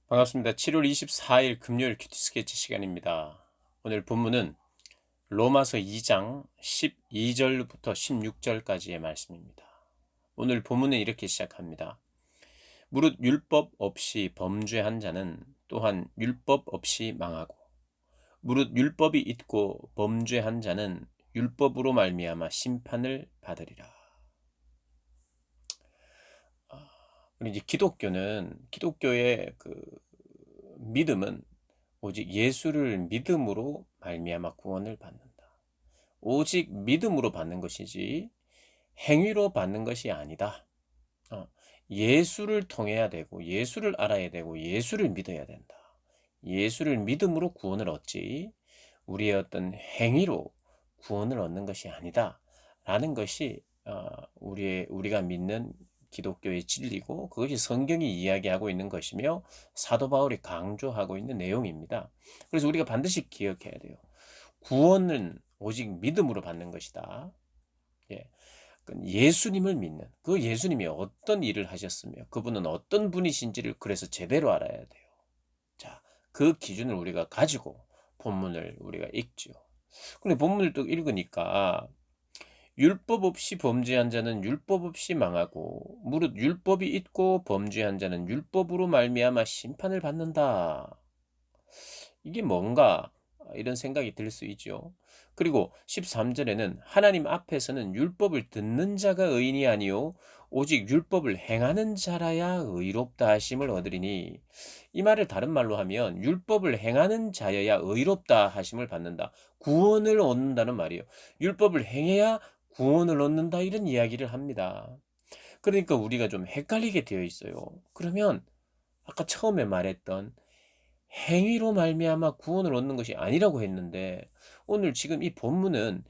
반갑습니다. 7월 24일 금요일 큐티 스케치 시간입니다. 오늘 본문은 로마서 2장 12절부터 16절까지의 말씀입니다. 오늘 본문은 이렇게 시작합니다. 무릇 율법 없이 범죄한 자는 또한 율법 없이 망하고 무릇 율법이 있고 범죄한 자는 율법으로 말미암아 심판을 받으리라. 우리 이제 기독교의 그 믿음은 오직 예수를 믿음으로 말미암아 구원을 받는다. 오직 믿음으로 받는 것이지 행위로 받는 것이 아니다. 어, 예수를 통해야 되고 예수를 알아야 되고 예수를 믿어야 된다. 예수를 믿음으로 구원을 얻지 우리의 어떤 행위로 구원을 얻는 것이 아니다. 라는 것이 우리가 믿는 기독교의 진리고 그것이 성경이 이야기하고 있는 것이며 사도 바울이 강조하고 있는 내용입니다. 그래서 우리가 반드시 기억해야 돼요. 구원은 오직 믿음으로 받는 것이다. 예. 예수님을 믿는 그 예수님이 어떤 일을 하셨으며 그분은 어떤 분이신지를 그래서 제대로 알아야 돼요. 자, 그 기준을 우리가 가지고 본문을 우리가 읽죠. 근데 본문을 또 읽으니까 율법 없이 범죄한 자는 율법 없이 망하고 무릇 율법이 있고 범죄한 자는 율법으로 말미암아 심판을 받는다. 이게 뭔가 이런 생각이 들 수 있죠. 그리고 13절에는 하나님 앞에서는 율법을 듣는 자가 의인이 아니요 오직 율법을 행하는 자라야 의롭다 하심을 얻으리니 이 말을 다른 말로 하면 율법을 행하는 자여야 의롭다 하심을 받는다. 구원을 얻는다는 말이에요. 율법을 행해야 구원을 얻는다 이런 이야기를 합니다. 그러니까 우리가 좀 헷갈리게 되어 있어요. 그러면 아까 처음에 말했던 행위로 말미암아 구원을 얻는 것이 아니라고 했는데 오늘 지금 이 본문은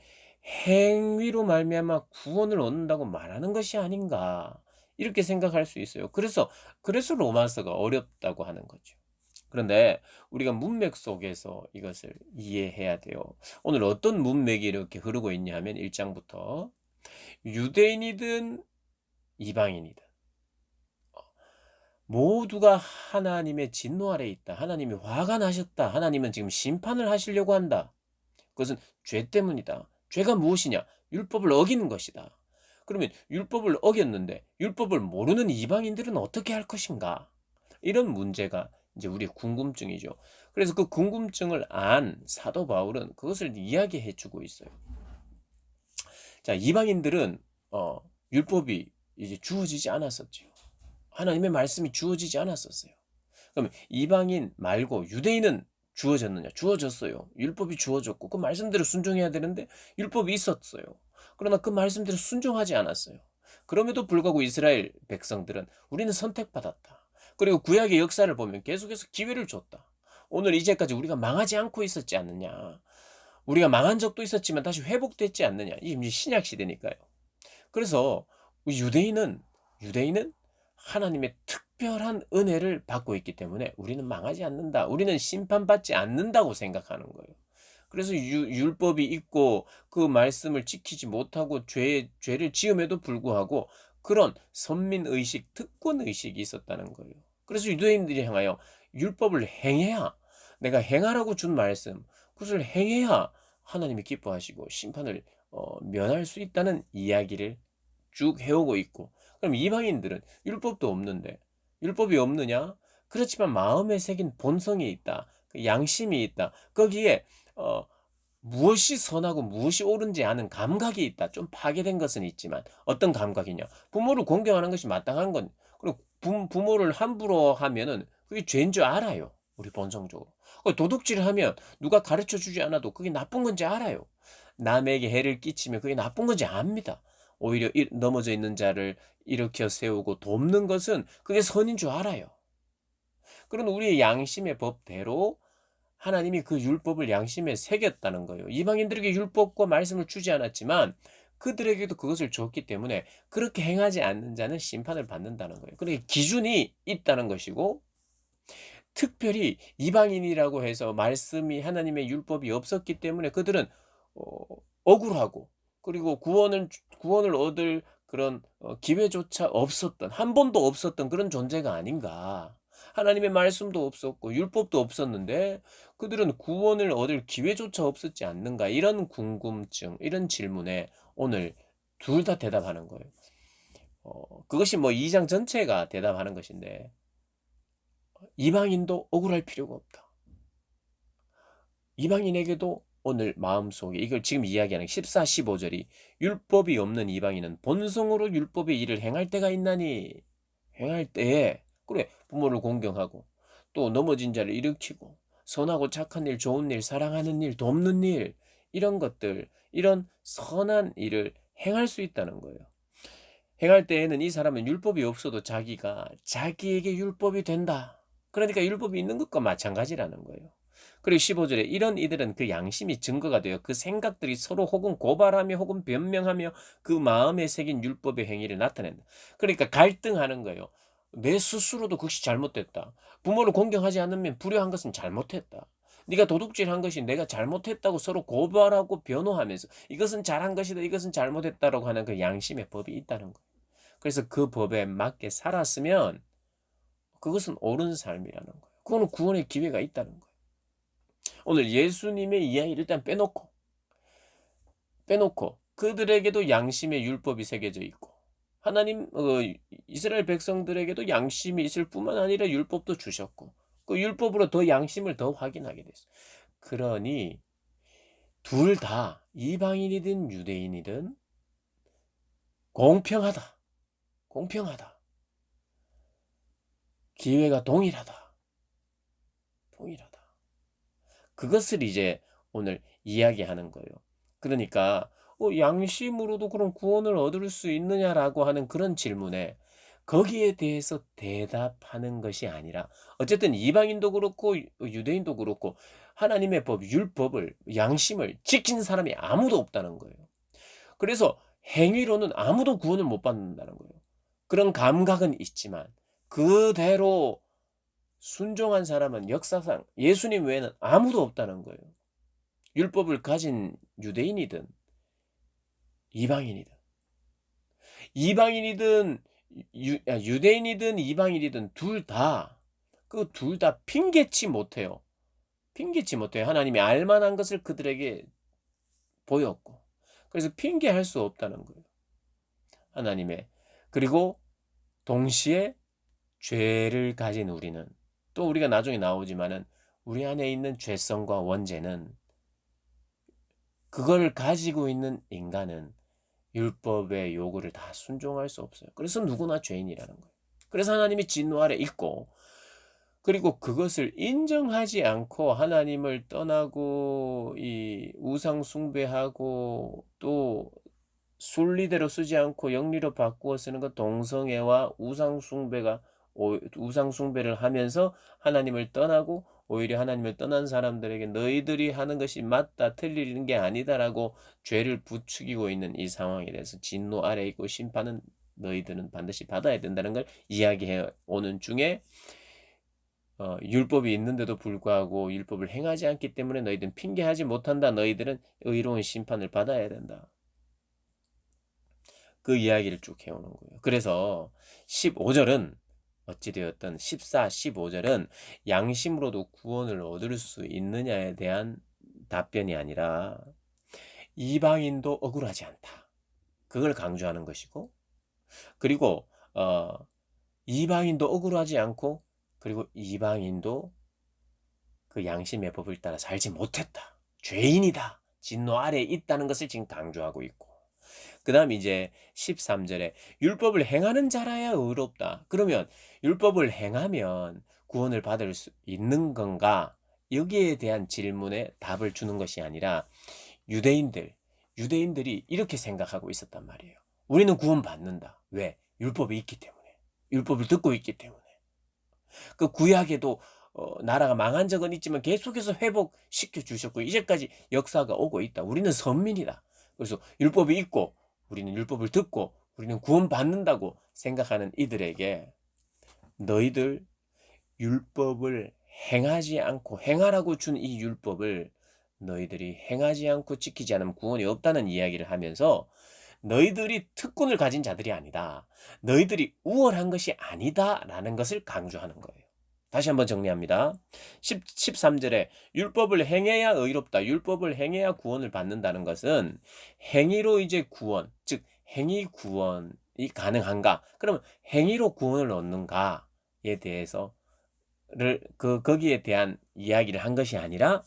행위로 말미암아 구원을 얻는다고 말하는 것이 아닌가 이렇게 생각할 수 있어요. 그래서 로마서가 어렵다고 하는 거죠. 그런데 우리가 문맥 속에서 이것을 이해해야 돼요. 오늘 어떤 문맥이 이렇게 흐르고 있냐 하면 1장부터 유대인이든 이방인이든 모두가 하나님의 진노 아래에 있다. 하나님이 화가 나셨다. 하나님은 지금 심판을 하시려고 한다. 그것은 죄 때문이다. 죄가 무엇이냐? 율법을 어기는 것이다. 그러면 율법을 어겼는데 율법을 모르는 이방인들은 어떻게 할 것인가? 이런 문제가 이제 우리의 궁금증이죠. 그래서 그 궁금증을 안 사도 바울은 그것을 이야기해 주고 있어요. 자, 이방인들은 율법이 이제 주어지지 않았었죠. 하나님의 말씀이 주어지지 않았었어요. 그럼 이방인 말고 유대인은 주어졌느냐? 주어졌어요. 율법이 주어졌고 그 말씀대로 순종해야 되는데 율법이 있었어요. 그러나 그 말씀대로 순종하지 않았어요. 그럼에도 불구하고 이스라엘 백성들은 우리는 선택받았다. 그리고 구약의 역사를 보면 계속해서 기회를 줬다. 오늘 이제까지 우리가 망하지 않고 있었지 않느냐? 우리가 망한 적도 있었지만 다시 회복됐지 않느냐? 이제 신약 시대니까요. 그래서 유대인은 하나님의 특별한 은혜를 받고 있기 때문에 우리는 망하지 않는다. 우리는 심판받지 않는다고 생각하는 거예요. 그래서 율법이 있고 그 말씀을 지키지 못하고 죄를 지음에도 불구하고 그런 선민의식, 특권의식이 있었다는 거예요. 그래서 유대인들이 향하여 율법을 행해야 내가 행하라고 준 말씀, 그것을 행해야 하나님이 기뻐하시고 심판을 면할 수 있다는 이야기를 쭉 해오고 있고 그럼 이방인들은 율법도 없는데 율법이 없느냐? 그렇지만 마음에 새긴 본성이 있다. 그 양심이 있다. 거기에 어 무엇이 선하고 무엇이 옳은지 아는 감각이 있다. 좀 파괴된 것은 있지만 어떤 감각이냐? 부모를 공경하는 것이 마땅한 건 그리고 부모를 함부로 하면은 그게 죄인 줄 알아요. 우리 본성적으로. 도둑질을 하면 누가 가르쳐 주지 않아도 그게 나쁜 건지 알아요. 남에게 해를 끼치면 그게 나쁜 건지 압니다. 오히려 넘어져 있는 자를 일으켜 세우고 돕는 것은 그게 선인 줄 알아요. 그런 우리의 양심의 법대로 하나님이 그 율법을 양심에 새겼다는 거예요. 이방인들에게 율법과 말씀을 주지 않았지만 그들에게도 그것을 줬기 때문에 그렇게 행하지 않는 자는 심판을 받는다는 거예요. 그러니까 기준이 있다는 것이고 특별히 이방인이라고 해서 말씀이 하나님의 율법이 없었기 때문에 그들은 어 억울하고 그리고 구원을 얻을 그런 기회조차 없었던 한 번도 없었던 그런 존재가 아닌가. 하나님의 말씀도 없었고 율법도 없었는데 그들은 구원을 얻을 기회조차 없었지 않는가? 이런 궁금증, 이런 질문에 오늘 둘 다 대답하는 거예요. 그것이 뭐 2장 전체가 대답하는 것인데 이방인도 억울할 필요가 없다. 이방인에게도 오늘 마음속에 이걸 지금 이야기하는 14, 15절이 율법이 없는 이방인은 본성으로 율법의 일을 행할 때가 있나니 행할 때에 그래 부모를 공경하고 또 넘어진 자를 일으키고 선하고 착한 일, 좋은 일, 사랑하는 일, 돕는 일 이런 것들 이런 선한 일을 행할 수 있다는 거예요. 행할 때에는 이 사람은 율법이 없어도 자기가 자기에게 율법이 된다. 그러니까 율법이 있는 것과 마찬가지라는 거예요. 그리고 15절에 이런 이들은 그 양심이 증거가 되어 그 생각들이 서로 혹은 고발하며 혹은 변명하며 그 마음에 새긴 율법의 행위를 나타낸다. 그러니까 갈등하는 거예요. 내 스스로도 그것이 잘못됐다. 부모를 공경하지 않으면 불효한 것은 잘못했다. 네가 도둑질한 것이 내가 잘못했다고 서로 고발하고 변호하면서 이것은 잘한 것이다. 이것은 잘못했다라고 하는 그 양심의 법이 있다는 거예요. 그래서 그 법에 맞게 살았으면 그것은 옳은 삶이라는 거예요. 그거는 구원의 기회가 있다는 거예요. 오늘 예수님의 이야기를 일단 빼놓고 그들에게도 양심의 율법이 새겨져 있고 하나님 이스라엘 백성들에게도 양심이 있을 뿐만 아니라 율법도 주셨고 그 율법으로 더 양심을 더 확인하게 됐어요. 그러니 둘 다 이방인이든 유대인이든 공평하다. 공평하다. 기회가 동일하다. 동일하다. 그것을 이제 오늘 이야기하는 거예요. 그러니까 양심으로도 그럼 구원을 얻을 수 있느냐라고 하는 그런 질문에 거기에 대해서 대답하는 것이 아니라 어쨌든 이방인도 그렇고 유대인도 그렇고 하나님의 법, 율법을 양심을 지킨 사람이 아무도 없다는 거예요. 그래서 행위로는 아무도 구원을 못 받는다는 거예요. 그런 감각은 있지만 그대로 순종한 사람은 역사상 예수님 외에는 아무도 없다는 거예요. 율법을 가진 유대인이든 이방인이든 이방인이든 유대인이든 이방인이든 둘 다 핑계치 못해요. 핑계치 못해요. 하나님이 알만한 것을 그들에게 보였고 그래서 핑계할 수 없다는 거예요. 하나님의 그리고 동시에 죄를 가진 우리는 또 우리가 나중에 나오지만은 우리 안에 있는 죄성과 원죄는 그걸 가지고 있는 인간은 율법의 요구를 다 순종할 수 없어요. 그래서 누구나 죄인이라는 거예요. 그래서 하나님이 진노 아래 있고 그리고 그것을 인정하지 않고 하나님을 떠나고 이 우상 숭배하고 또 순리대로 쓰지 않고 영리로 바꾸어 쓰는 것 동성애와 우상 숭배를 하면서 하나님을 떠나고 오히려 하나님을 떠난 사람들에게 너희들이 하는 것이 맞다 틀리는 게 아니다라고 죄를 부추기고 있는 이 상황에 대해서 진노 아래 있고 심판은 너희들은 반드시 받아야 된다는 걸 이야기해 오는 중에 율법이 있는데도 불구하고 율법을 행하지 않기 때문에 너희들은 핑계하지 못한다. 너희들은 의로운 심판을 받아야 된다. 그 이야기를 쭉 해오는 거예요. 그래서 15절은 어찌되었든 14, 15절은 양심으로도 구원을 얻을 수 있느냐에 대한 답변이 아니라 이방인도 억울하지 않다. 그걸 강조하는 것이고 그리고 이방인도 억울하지 않고 그리고 이방인도 그 양심의 법을 따라 살지 못했다. 죄인이다. 진노 아래에 있다는 것을 지금 강조하고 있고 그 다음 이제 13절에 율법을 행하는 자라야 의롭다. 그러면 율법을 행하면 구원을 받을 수 있는 건가? 여기에 대한 질문에 답을 주는 것이 아니라 유대인들이 이렇게 생각하고 있었단 말이에요. 우리는 구원받는다. 왜? 율법이 있기 때문에. 율법을 듣고 있기 때문에. 그 구약에도 나라가 망한 적은 있지만 계속해서 회복시켜 주셨고 이제까지 역사가 오고 있다. 우리는 선민이다. 그래서 율법이 있고 우리는 율법을 듣고 우리는 구원받는다고 생각하는 이들에게 너희들 율법을 행하지 않고 행하라고 준 이 율법을 너희들이 행하지 않고 지키지 않으면 구원이 없다는 이야기를 하면서 너희들이 특권을 가진 자들이 아니다. 너희들이 우월한 것이 아니다라는 것을 강조하는 거예요. 다시 한번 정리합니다. 13절에 율법을 행해야 의롭다. 율법을 행해야 구원을 받는다는 것은 행위로 이제 구원, 즉 행위 구원이 가능한가? 그러면 행위로 구원을 얻는가에 대해서를 거기에 대한 이야기를 한 것이 아니라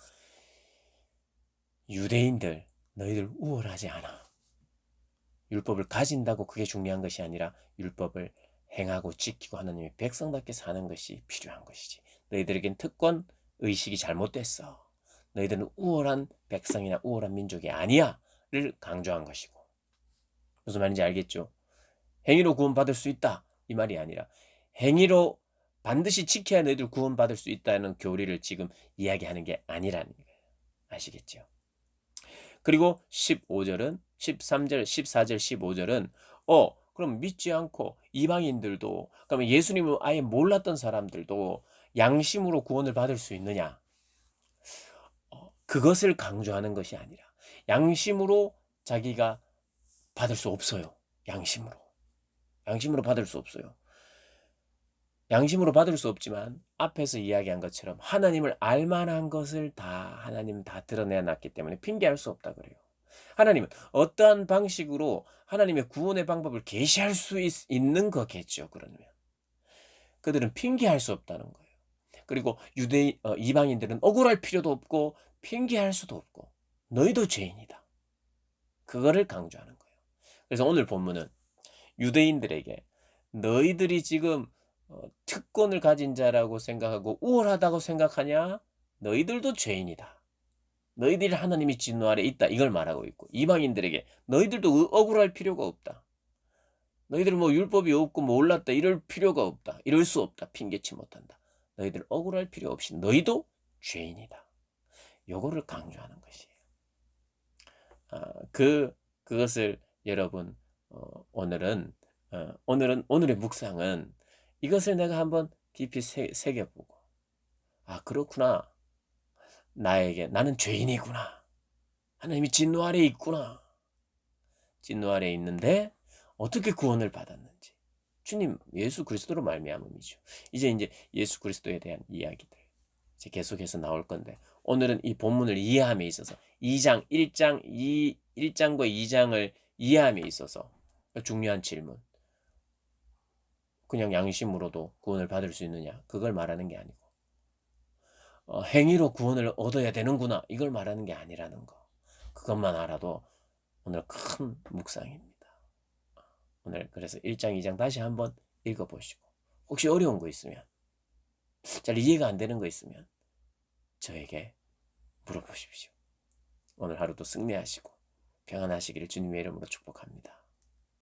유대인들 너희들 우월하지 않아. 율법을 가진다고 그게 중요한 것이 아니라 율법을 행하고 지키고 하나님의 백성답게 사는 것이 필요한 것이지. 너희들에겐 특권 의식이 잘못됐어. 너희들은 우월한 백성이나 우월한 민족이 아니야를 강조한 것이고. 무슨 말인지 알겠죠? 행위로 구원받을 수 있다 이 말이 아니라 행위로 반드시 지켜야 너희들 구원받을 수 있다는 교리를 지금 이야기하는 게 아니라는 거예요. 아시겠죠? 그리고 15절은 13절, 14절, 15절은 그럼 믿지 않고 이방인들도 그러면 예수님을 아예 몰랐던 사람들도 양심으로 구원을 받을 수 있느냐? 그것을 강조하는 것이 아니라 양심으로 자기가 받을 수 없어요. 양심으로 받을 수 없어요. 양심으로 받을 수 없지만 앞에서 이야기한 것처럼 하나님을 알만한 것을 하나님 다 드러내놨기 때문에 핑계할 수 없다 그래요. 하나님은 어떠한 방식으로 하나님의 구원의 방법을 계시할 수 있는 거겠죠. 그러면 그들은 핑계할 수 없다는 거예요. 그리고 이방인들은 억울할 필요도 없고 핑계할 수도 없고 너희도 죄인이다. 그거를 강조하는 거예요. 그래서 오늘 본문은 유대인들에게 너희들이 지금 특권을 가진 자라고 생각하고 우월하다고 생각하냐? 너희들도 죄인이다. 너희들이 하나님의 진노 아래 있다. 이걸 말하고 있고 이방인들에게 너희들도 억울할 필요가 없다. 너희들 뭐 율법이 없고 몰랐다. 이럴 필요가 없다. 이럴 수 없다. 핑계치 못한다. 너희들 억울할 필요 없이 너희도 죄인이다. 요거를 강조하는 것이에요. 그것을 여러분 오늘의 묵상은 이것을 내가 한번 깊이 새겨보고 그렇구나. 나는 죄인이구나. 하나님이 진노 아래에 있구나. 진노 아래에 있는데 어떻게 구원을 받았는지. 주님 예수 그리스도로 말미암음이죠. 이제 예수 그리스도에 대한 이야기들 이제 계속해서 나올 건데 오늘은 이 본문을 이해함에 있어서 1장과 2장을 이해함에 있어서 중요한 질문. 그냥 양심으로도 구원을 받을 수 있느냐? 그걸 말하는 게 아니고 행위로 구원을 얻어야 되는구나. 이걸 말하는 게 아니라는 거. 그것만 알아도 오늘 큰 묵상입니다. 오늘 그래서 1장, 2장 다시 한번 읽어보시고 혹시 어려운 거 있으면 잘 이해가 안 되는 거 있으면 저에게 물어보십시오. 오늘 하루도 승리하시고 평안하시기를 주님의 이름으로 축복합니다.